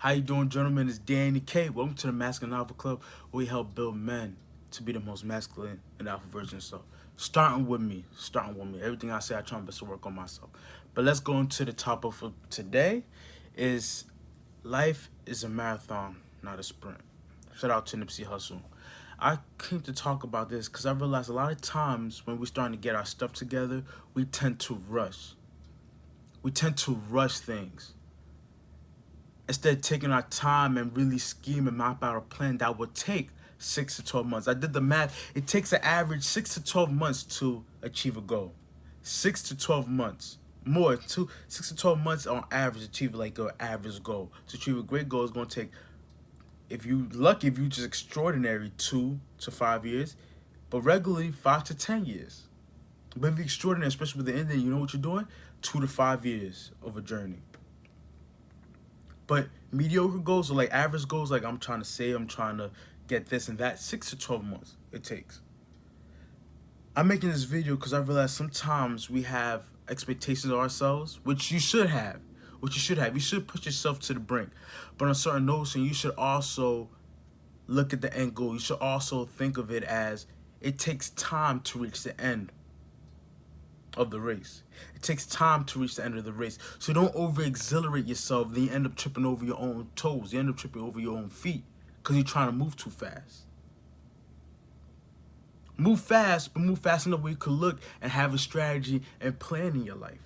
How you doing, gentlemen? It's Danny K. Welcome to the Masculine Alpha Club, where we help build men to be the most masculine and alpha version of self. Starting with me. Everything I say, I try my best to work on myself. But let's go into the topic for today. Is life is a marathon, not a sprint. Shout out to Nipsey Hussle. I came to talk about this because I realized a lot of times when we're starting to get our stuff together, we tend to rush. We tend to rush things instead of taking our time and really scheme and map out a plan that would take 6 to 12 months. I did the math. It takes an average 6 to 12 months to achieve a goal. 6 to 12 months. More, 6 to 12 months on average, achieve like an average goal. To achieve a great goal is going to take, if you lucky, if you just extraordinary, 2 to 5 years, but regularly 5 to 10 years. But if you're extraordinary, especially with the ending, you know what you're doing? 2 to 5 years of a journey. But mediocre goals or like average goals, like I'm trying to get this and that, 6 to 12 months it takes. I'm making this video because I realize sometimes we have expectations of ourselves, which you should have. You should push yourself to the brink. But on certain notes, and you should also look at the end goal. You should also think of it as it takes time to reach the end of the race. It takes time to reach the end of the race. So don't over-exhilarate yourself. Then you end up tripping over your own toes. You end up tripping over your own feet because you're trying to move too fast. Move fast, but move fast enough where you could look and have a strategy and plan in your life.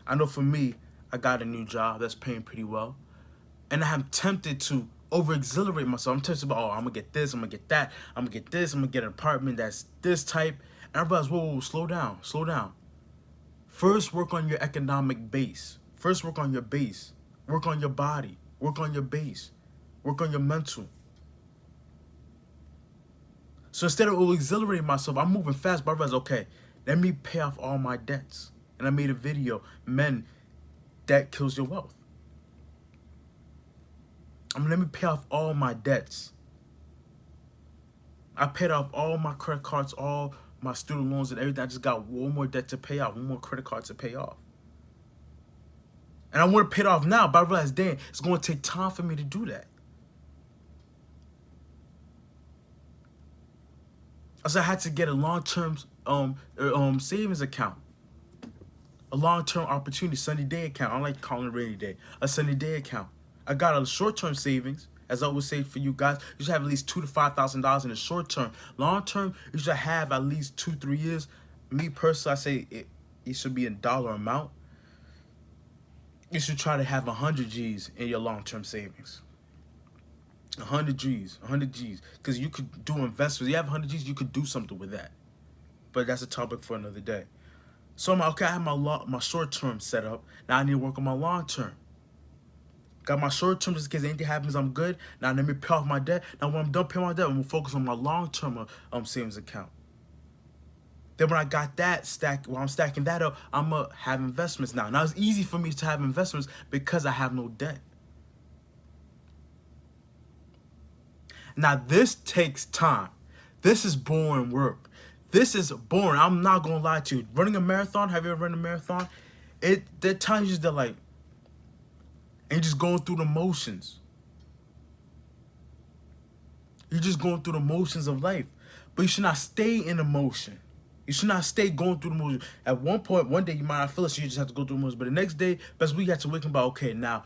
I know for me, I got a new job that's paying pretty well. And I'm tempted to over-exhilarate myself. I'm tempted about, I'm going to get this, I'm going to get that, I'm going to get this, I'm going to get an apartment that's this type. And I realized, whoa, slow down. First, work on your economic base. First, work on your base. Work on your body. Work on your base. Work on your mental. So instead of over-exhilarating myself, I'm moving fast, but I realized, okay, let me pay off all my debts. And I made a video, men, debt kills your wealth. Let me pay off all my debts. I paid off all my credit cards, all my student loans and everything. I just got one more debt to pay off, one more credit card to pay off. And I want to pay it off now, but I realized, dang, it's going to take time for me to do that. So I had to get a long-term savings account. A long-term opportunity, sunny day account. I don't like calling it rainy day. A sunny day account. I got a short-term savings. As I always say for you guys, you should have at least $2,000 to $5,000 in the short term. Long term, you should have at least 2-3 years. Me personally, I say it should be a dollar amount. You should try to have 100 G's in your long-term savings. 100 G's, because you could do investments. You have 100 G's, you could do something with that. But that's a topic for another day. So I'm like, okay, I have my short term set up. Now I need to work on my long term. Got my short term just in case anything happens, I'm good. Now let me pay off my debt. Now when I'm done paying my debt, I'm gonna focus on my long term savings account. Then when I got that while I'm stacking that up, I'm gonna have investments now. Now it's easy for me to have investments because I have no debt. Now this takes time. This is boring work. This is boring. I'm not gonna lie to you. Running a marathon, have you ever run a marathon? There are times that like, and you're just going through the motions. You're just going through the motions of life. But you should not stay in the motion. You should not stay going through the motion. At one point, one day, you might not feel it, so you just have to go through the motion. But the next day, best we have to wake up about, okay, now,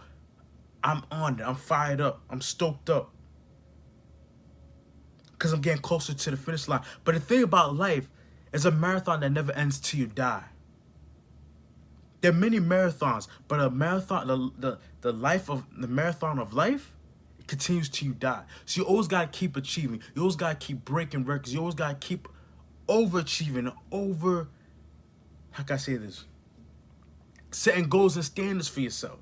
I'm on it. I'm fired up. I'm stoked up. Because I'm getting closer to the finish line. But the thing about life is a marathon that never ends till you die. There are many marathons, but a marathon, the marathon of life, it continues till you die. So you always gotta keep achieving. You always gotta keep breaking records. You always gotta keep overachieving, how can I say this? Setting goals and standards for yourself.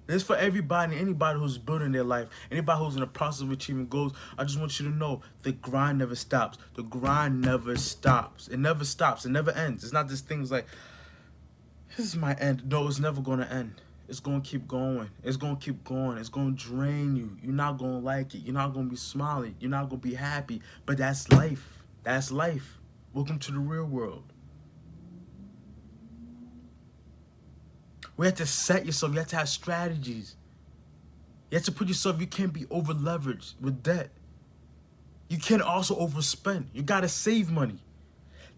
This is for everybody, anybody who's building their life, anybody who's in the process of achieving goals. I just want you to know the grind never stops. The grind never stops. It never stops. It never ends. It's not just things like, this is my end. No, it's never going to end. It's going to keep going. It's going to keep going. It's going to drain you. You're not going to like it. You're not going to be smiling. You're not going to be happy. But that's life. That's life. Welcome to the real world. We have to set yourself. You have to have strategies. You have to put yourself, you can't be over leveraged with debt. You can't also overspend. You got to save money.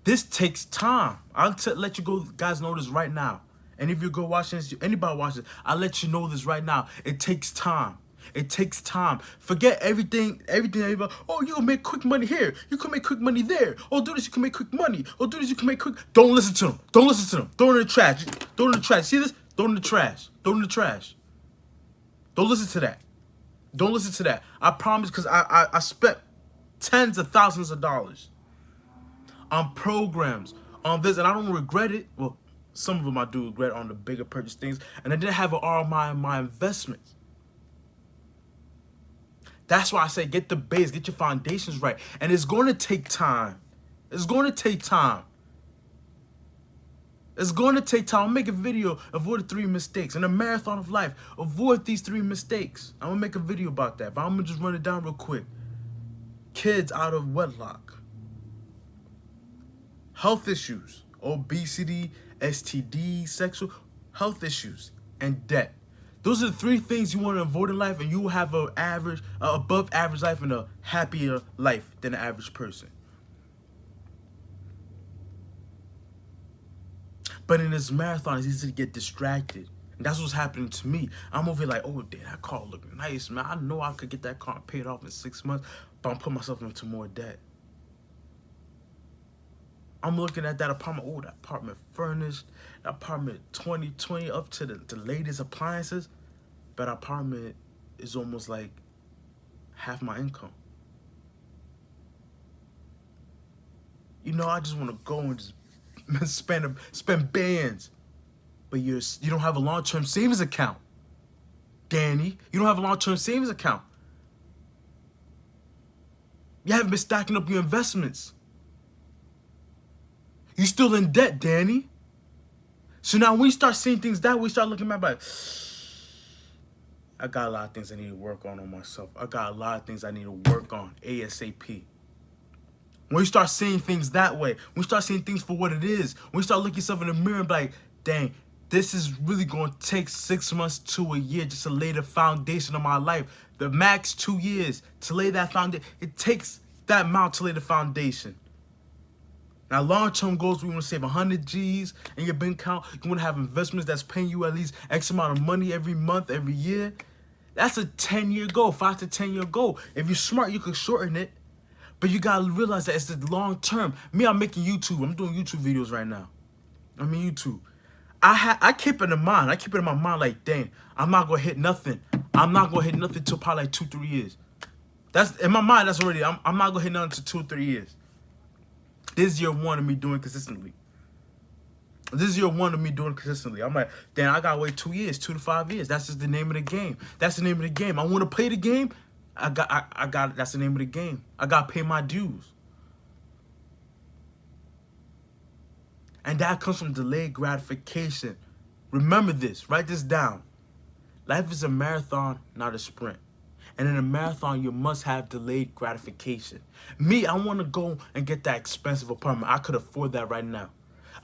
This takes time. I'll let you guys know this right now. And if you go watching this, anybody watching this, I'll let you know this right now. It takes time. It takes time. Forget everything, everybody. Oh, you can make quick money here. You can make quick money there. Oh, do this, you can make quick money. Oh, do this, you can make quick. Don't listen to them. Don't listen to them. Throw it in the trash. Throw it in the trash. See this? Throw it in the trash. Throw it in the trash. Don't listen to that. Don't listen to that. I promise, because I spent tens of thousands of dollars on programs, on this, and I don't regret it. Well, some of them I do regret on the bigger purchase things, and I didn't have an ROI in my investments. That's why I say get the base, get your foundations right, and it's going to take time. It's going to take time. It's going to take time. I'll make a video, avoid the 3 mistakes. In a marathon of life, avoid these 3 mistakes. I'm going to make a video about that, but I'm going to just run it down real quick. Kids out of wedlock. Health issues, obesity, STD, sexual health issues, and debt. Those are the 3 things you want to avoid in life, and you will have an average, above average life and a happier life than the average person. But in this marathon, it's easy to get distracted. And that's what's happening to me. I'm over here like, oh, damn, that car looking nice, man. I know I could get that car paid off in 6 months, but I'm putting myself into more debt. I'm looking at that apartment. Oh, that apartment furnished. That apartment 2020 up to the latest appliances. But that apartment is almost like half my income. You know, I just want to go and just spend bands. But you don't have a long-term savings account. Danny, you don't have a long-term savings account. You haven't been stacking up your investments. You still in debt, Danny. So now when you start seeing things that way, start looking back like, I got a lot of things I need to work on myself. I got a lot of things I need to work on ASAP. When you start seeing things that way, when you start seeing things for what it is, when you start looking yourself in the mirror and be like, dang, this is really going to take 6 months to a year just to lay the foundation of my life. The max 2 years to lay that foundation. It takes that amount to lay the foundation. Now, long-term goals, we want to save 100 G's in your bank account. You want to have investments that's paying you at least X amount of money every month, every year. That's a 10-year goal, 5 to 10-year goal. If you're smart, you could shorten it. But you got to realize that it's the long-term. Me, I'm making YouTube. I'm doing YouTube videos right now. I'm in YouTube. I keep it in mind. I keep it in my mind like, dang, I'm not going to hit nothing. I'm not going to hit nothing until probably like 2-3 years. That's in my mind, that's already, I'm not going to hit nothing until 2 or 3 years. This is year 1 of me doing consistently. This is year 1 of me doing consistently. I'm like, damn, I got to wait 2 years, 2 to 5 years. That's just the name of the game. That's the name of the game. I want to play the game. I got that's the name of the game. I got to pay my dues. And that comes from delayed gratification. Remember this. Write this down. Life is a marathon, not a sprint. And in a marathon, you must have delayed gratification. Me, I want to go and get that expensive apartment. I could afford that right now.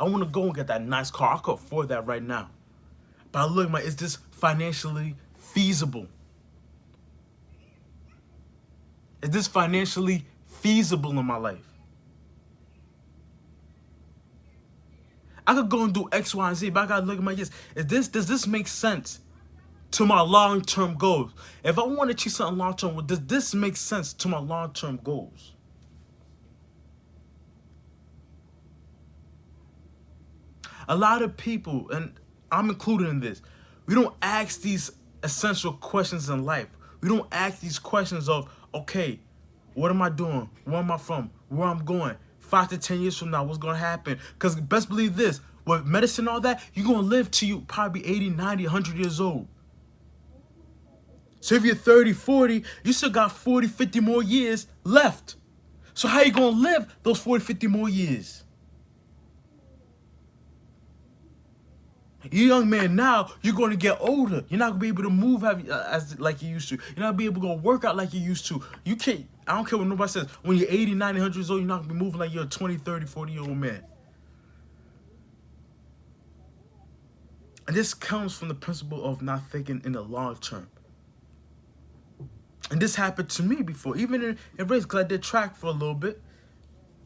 I want to go and get that nice car. I could afford that right now. But I look at my, is this financially feasible? Is this financially feasible in my life? I could go and do X, Y, and Z, but I gotta look at my yes. Does this make sense to my long-term goals? If I want to achieve something long-term, does this make sense to my long-term goals? A lot of people, and I'm included in this, we don't ask these essential questions in life. We don't ask these questions of, okay, what am I doing? Where am I from? Where I'm going? 5 to 10 years from now, what's going to happen? Because best believe this, with medicine and all that, you're going to live till you probably 80, 90, 100 years old. So if you're 30, 40, you still got 40, 50 more years left. So how you going to live those 40, 50 more years? You young man now, you're going to get older. You're not going to be able to move like you used to. You're not going to be able to go work out like you used to. You can't, I don't care what nobody says. When you're 80, 90, 100 years old, you're not going to be moving like you're a 20, 30, 40-year-old man. And this comes from the principle of not thinking in the long term. And this happened to me before, even in race, because I did track for a little bit.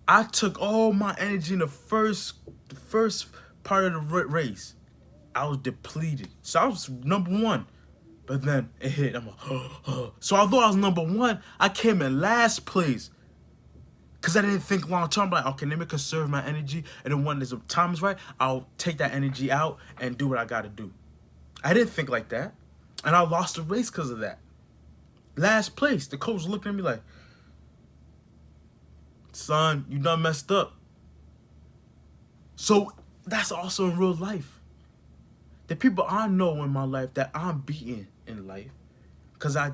I took all my energy in the first part of the race. I was depleted. So I was number one. But then it hit. I'm like, So although I was number one, I came in last place. Because I didn't think long term. Like, okay, let me conserve my energy. And then when the time is right, I'll take that energy out and do what I got to do. I didn't think like that. And I lost the race because of that. Last place. The coach was looking at me like, son, you done messed up. So that's also in real life. The people I know in my life that I'm beating in life because I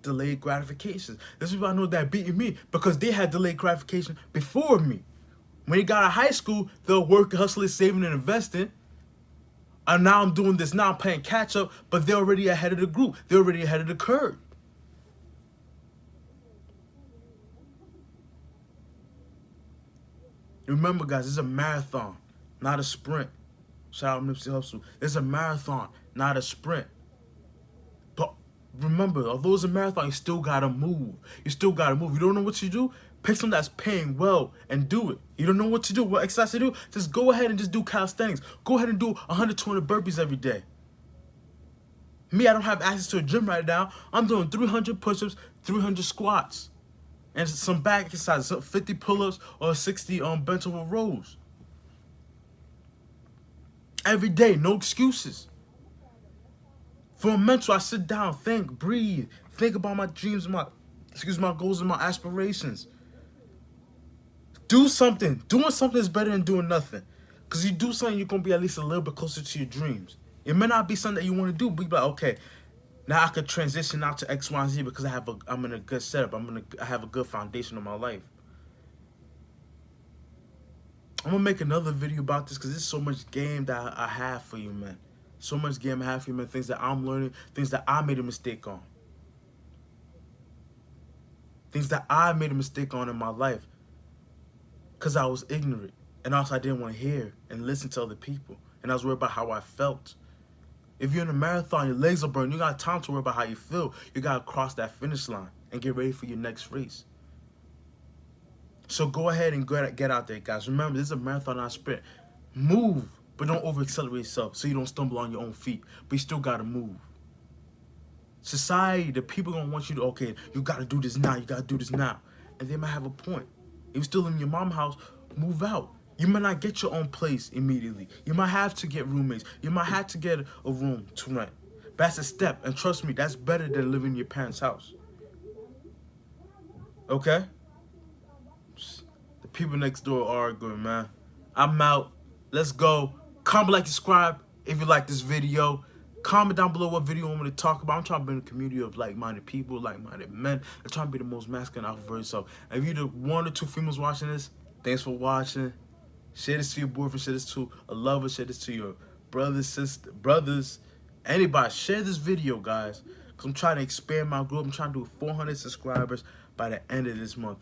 delayed gratification. There's people I know that beating me because they had delayed gratification before me. When they got out of high school, they'll work, hustling, saving, and investing. And now I'm doing this. Now I'm playing catch up, but they're already ahead of the group. They're already ahead of the curve. Remember, guys, this is a marathon, not a sprint. Shout out Nipsey Hussle. It's a marathon, not a sprint. But remember, although it's a marathon, you still gotta move. You still gotta move. You don't know what you do? Pick something that's paying well and do it. You don't know what to do, what exercise to do? Just go ahead and just do calisthenics. Go ahead and do 100, 200 burpees every day. Me, I don't have access to a gym right now. I'm doing 300 push-ups, 300 squats, and some back exercises, 50 pull-ups or 60 bench over rows. Every day, no excuses. For a mentor, I sit down, think, breathe, think about my dreams, my goals and my aspirations. Do something. Doing something is better than doing nothing. Because you do something, you're going to be at least a little bit closer to your dreams. It may not be something that you want to do, but you're like, okay, now I could transition out to X, Y, and Z because I'm in a good setup. I have a good foundation in my life. I'm going to make another video about this because there's so much game that I have for you, man. So much game I have for you, man. Things that I'm learning, things that I made a mistake on. Things that I made a mistake on in my life because I was ignorant. And also I didn't want to hear and listen to other people. And I was worried about how I felt. If you're in a marathon, your legs are burned, you got time to worry about how you feel. You got to cross that finish line and get ready for your next race. So go ahead and get out there, guys. Remember, this is a marathon, not a sprint. Move, but don't over-accelerate yourself so you don't stumble on your own feet. But you still got to move. Society, the people going to want you to, okay, you got to do this now. You got to do this now. And they might have a point. If you're still in your mom's house, move out. You might not get your own place immediately. You might have to get roommates. You might have to get a room to rent. But that's a step. And trust me, that's better than living in your parents' house. Okay? The people next door are arguing, man. I'm out. Let's go. Comment, like, subscribe if you like this video. Comment down below what video you want me to talk about. I'm trying to build a community of like-minded people, like-minded men. I'm trying to be the most masculine alpha version. So if you're the 1 or 2 females watching this, thanks for watching. Share this to your boyfriend, share this to a lover, share this to your brothers, anybody. Share this video, guys, because I'm trying to expand my group. I'm trying to do 400 subscribers by the end of this month.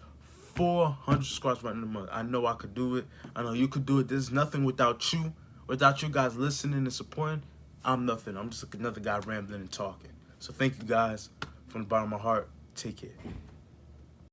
400 subscribers by the end of the month. I know I could do it. I know you could do it. There's nothing without you. Without you guys listening and supporting, I'm nothing. I'm just another guy rambling and talking. So thank you guys from the bottom of my heart. Take care.